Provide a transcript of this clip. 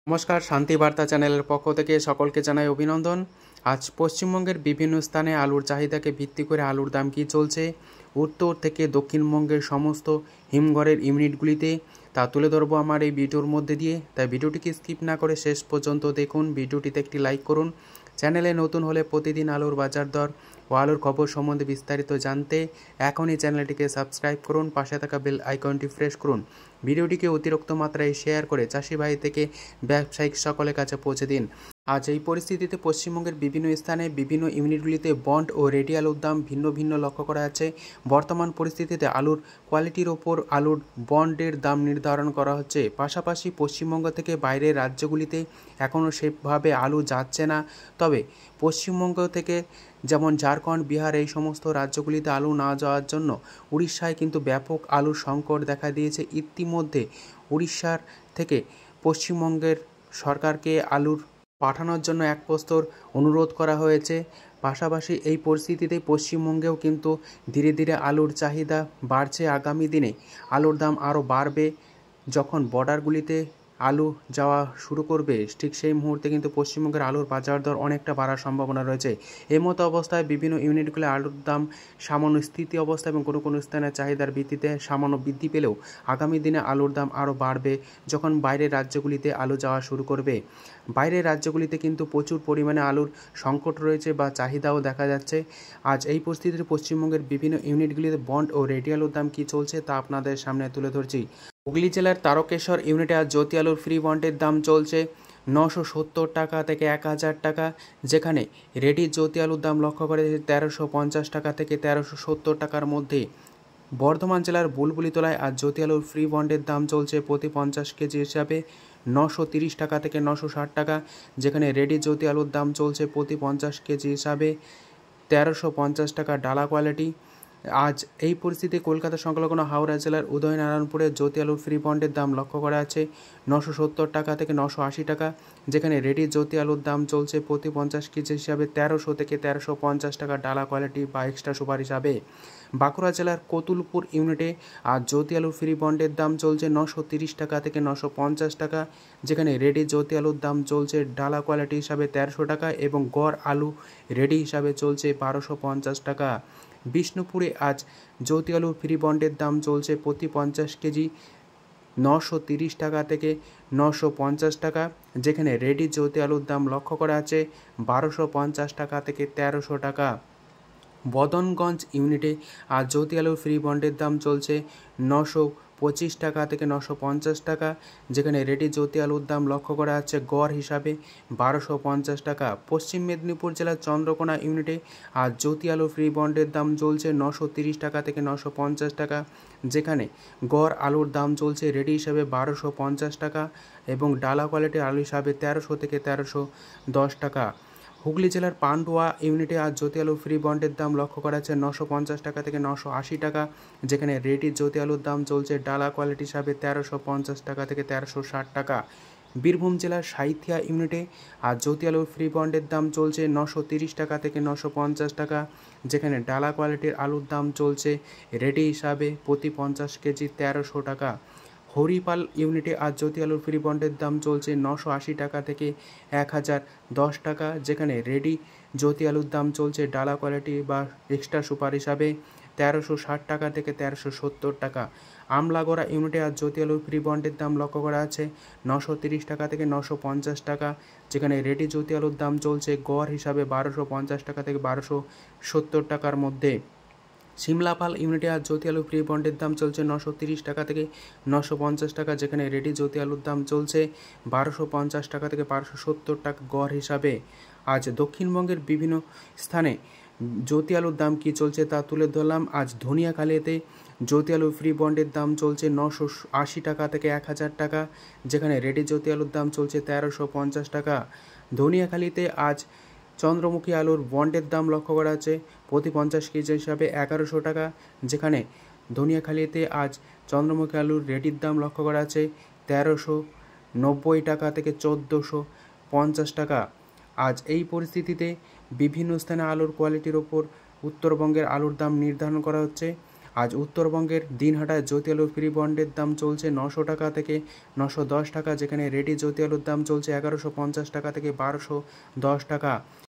নমস্কার, শান্তি বার্তা চ্যানেলের পক্ষ থেকে সকলকে জানাই অভিনন্দন। আজ পশ্চিমবঙ্গের বিভিন্ন স্থানে আলুর চাহিদাকে ভিত্তি করে আলুর দাম কী চলছে, উত্তর থেকে দক্ষিণবঙ্গের সমস্ত হিমঘরের ইউনিটগুলিতে তা তুলে ধরবো আমার এই ভিডিওর মধ্যে দিয়ে। তাই ভিডিওটিকে স্কিপ না করে শেষ পর্যন্ত দেখুন। ভিডিওটিতে একটি লাইক করুন। চ্যানেলে নতুন হলে প্রতিদিন আলুর বাজার দর ও আলুর খবর সম্বন্ধে বিস্তারিত জানতে এখনই চ্যানেলটিকে সাবস্ক্রাইব করুন, পাশে থাকা বেল আইকনটি প্রেস করুন। ভিডিওটিকে অতিরিক্ত মাত্রায় শেয়ার করে চাষি ভাই থেকে ব্যবসায়িক সকলের কাছে পৌঁছে দিন। আজ এই পরিস্থিতিতে পশ্চিমবঙ্গের বিভিন্ন স্থানে বিভিন্ন ইউনিটগুলিতে বন্ড ও রেডি আলুর দাম ভিন্ন ভিন্ন লক্ষ্য করা যাচ্ছে। বর্তমান পরিস্থিতিতে আলুর কোয়ালিটির ওপর আলুর বন্ডের দাম নির্ধারণ করা হচ্ছে। পাশাপাশি পশ্চিমবঙ্গ থেকে বাইরের রাজ্যগুলিতে এখনও সেভাবে আলু যাচ্ছে না। তবে পশ্চিমবঙ্গ থেকে যেমন ঝাড়খণ্ড, বিহার এই সমস্ত রাজ্যগুলিতে আলু না যাওয়ার জন্য উড়িষ্যায় কিন্তু ব্যাপক আলুর সংকট দেখা দিয়েছে। ইতিমধ্যে উড়িষ্যার থেকে পশ্চিমবঙ্গের সরকারকে আলুর পাঠানোর জন্য এক প্রস্তর অনুরোধ করা হয়েছে। পাশাপাশি এই পরিস্থিতিতে পশ্চিমবঙ্গেও কিন্তু ধীরে ধীরে আলুর চাহিদা বাড়ছে। আগামী দিনে আলুর দাম আরও বাড়বে। যখন বর্ডারগুলিতে আলু যাওয়া শুরু করবে ঠিক সেই মুহূর্তে কিন্তু পশ্চিমবঙ্গের আলুর বাজার দর অনেকটা বাড়ার সম্ভাবনা রয়েছে। এই মতো অবস্থায় বিভিন্ন ইউনিটগুলি আলুর দাম সামান্য স্থিতি অবস্থা এবং কোনো কোনো স্থানে চাহিদার ভিত্তিতে সামান্য বৃদ্ধি পেলেও আগামী দিনে আলুর দাম আরও বাড়বে যখন বাইরের রাজ্যগুলিতে আলু যাওয়া শুরু করবে। বাইরের রাজ্যগুলিতে কিন্তু প্রচুর পরিমাণে আলুর সংকট রয়েছে বা চাহিদাও দেখা যাচ্ছে। আজ এই পরিস্থিতিতে পশ্চিমবঙ্গের বিভিন্ন ইউনিটগুলিতে বন্ড ও রেডি আলুর দাম কী চলছে তা আপনাদের সামনে তুলে ধরছি। হুগলি জেলার তারকেশ্বর ইউনিটে আজ জ্যোতি আলুর ফ্রি বন্ডের দাম চলছে 970 টাকা থেকে 1000 টাকা, যেখানে রেডি জ্যোতি আলুর দাম লক্ষ্য করে 1350 টাকা থেকে 1370 টাকার মধ্যে। বর্ধমান জেলার বুলবুলিতলায় আজ জ্যোতি আলুর ফ্রি বন্ডের দাম চলছে প্রতি 50 কেজি হিসাবে 930 টাকা থেকে 960 টাকা, যেখানে রেডি জ্যোতি আলুর দাম চলছে প্রতি 50 কেজি হিসাবে 1350 টাকা ডালা কোয়ালিটি। আজ এই পরিস্থিতি কলকাতা সংলগ্ন হাওড়া জেলার উদয়নারায়ণপুরে জ্যোতি আলুর ফ্রি বন্ডের দাম লক্ষ্য করা আছে 970 টাকা থেকে 980 টাকা, যেখানে রেডি জ্যোতি আলুর দাম চলছে প্রতি 50 কেজি হিসাবে 1300 থেকে 1350 টাকা ডালা কোয়ালিটি বা এক্সট্রা সুপার হিসাবে। বাঁকুড়া জেলার কতুলপুর ইউনিটে আজ জ্যোতি আলুর ফ্রি বন্ডের দাম চলছে 930 টাকা থেকে 950 টাকা, যেখানে রেডি জ্যোতি আলুর দাম চলছে ডালা কোয়ালিটি হিসাবে 1300 টাকা এবং গড় আলু রেডি হিসাবে চলছে 1250 টাকা। বিষ্ণুপুরে আজ জ্যোতি আলুর ফ্রি বন্ডের দাম চলছে প্রতি 50 কেজি 930 টাকা থেকে 950 টাকা, যেখানে রেডি জ্যোতি আলুর দাম লক্ষ্য করা আছে 1250 টাকা থেকে 1300 টাকা। বদনগঞ্জ ইউনিটে আজ জ্যোতি আলুর ফ্রি বন্ডের দাম চলছে 925 টাকা থেকে 950 টাকা, যেখানে রেডি জ্যোতি আলুর দাম লক্ষ্য করা আছে গড় হিসাবে 1250 টাকা। পশ্চিম মেদিনীপুর জেলার চন্দ্রকোনা ইউনিটে আজ জ্যোতি আলুর ফ্রি বন্ডের দাম চলছে 930 টাকা থেকে 950 টাকা, যেখানে গড় আলুর দাম চলছে রেডি হিসাবে 1250 টাকা এবং ডালা কোয়ালিটির আলু হিসাবে 1300 থেকে 1310 টাকা। হুগলি জেলার পান্ডুয়া ইউনিটে আজ জ্যোতি আলুর ফ্রি বন্ডের দাম লক্ষ্য করা আছে 950 টাকা থেকে 980 টাকা, যেখানে রেডি জ্যোতি আলুর দাম চলছে ডালা কোয়ালিটি হিসাবে 1350 টাকা থেকে 1360 টাকা। বীরভূম জেলার সাঁইথিয়া ইউনিটে আজ জ্যোতি আলুর ফ্রি বন্ডের দাম চলছে 930 টাকা থেকে 950 টাকা, যেখানে ডালা কোয়ালিটির আলুর দাম চলছে রেডি হিসাবে প্রতি 50 কেজি 1300 টাকা। হরিপাল ইউনিটে আজ জ্যোতি আলুর ফ্রি বন্ডের দাম চলছে 980 টাকা থেকে 1010 টাকা, যেখানে রেডি জ্যোতি আলুর দাম চলছে ডালা কোয়ালিটি বা এক্সট্রা সুপার হিসাবে 1360 টাকা থেকে 1370 টাকা। আমলাগড়া ইউনিটে আজ জ্যোতি আলুর ফ্রি বন্ডের দাম লক্ষ্য করা আছে 930 টাকা থেকে 950 টাকা, যেখানে রেডি জ্যোতি আলুর দাম চলছে গড় হিসাবে 1250 টাকা থেকে 1270 টাকার মধ্যে। সিমলাপাল ইউনিটে আজ জ্যোতি আলুর ফ্রি বন্ডের দাম চলছে 930 টাকা থেকে 950 টাকা, যেখানে রেডি জ্যোতি আলুর দাম চলছে 1250 টাকা থেকে 1270 টাকা গড় হিসাবে। আজ দক্ষিণবঙ্গের বিভিন্ন স্থানে জ্যোতি আলুর দাম কী চলছে তা তুলে ধরলাম। আজ ধনিয়াখালীতে জ্যোতি আলুর ফ্রি বন্ডের দাম চলছে 980 টাকা থেকে 1000 টাকা, যেখানে রেডি জ্যোতি আলুর দাম চলছে 1350 টাকা। ধনিয়াখালীতে আজ চন্দ্রমুখী আলুর বন্ডের দাম লক্ষ্য করা আছে প্রতি 50 কেজি হিসাবে 1100 টাকা, যেখানে ধনিয়াখালীতে আজ চন্দ্রমুখী আলুর রেডির দাম লক্ষ্য করা আছে 1390 টাকা থেকে 1450 টাকা। আজ এই পরিস্থিতিতে বিভিন্ন স্থানে আলুর কোয়ালিটির ওপর উত্তরবঙ্গের আলুর দাম নির্ধারণ করা হচ্ছে। আজ উত্তরবঙ্গের দিনহাটায় জ্যোতি আলুর ফ্রি বন্ডের দাম চলছে 900 টাকা থেকে 910 টাকা, যেখানে রেডি জ্যোতি আলুর দাম চলছে 1150 টাকা থেকে 1210 টাকা।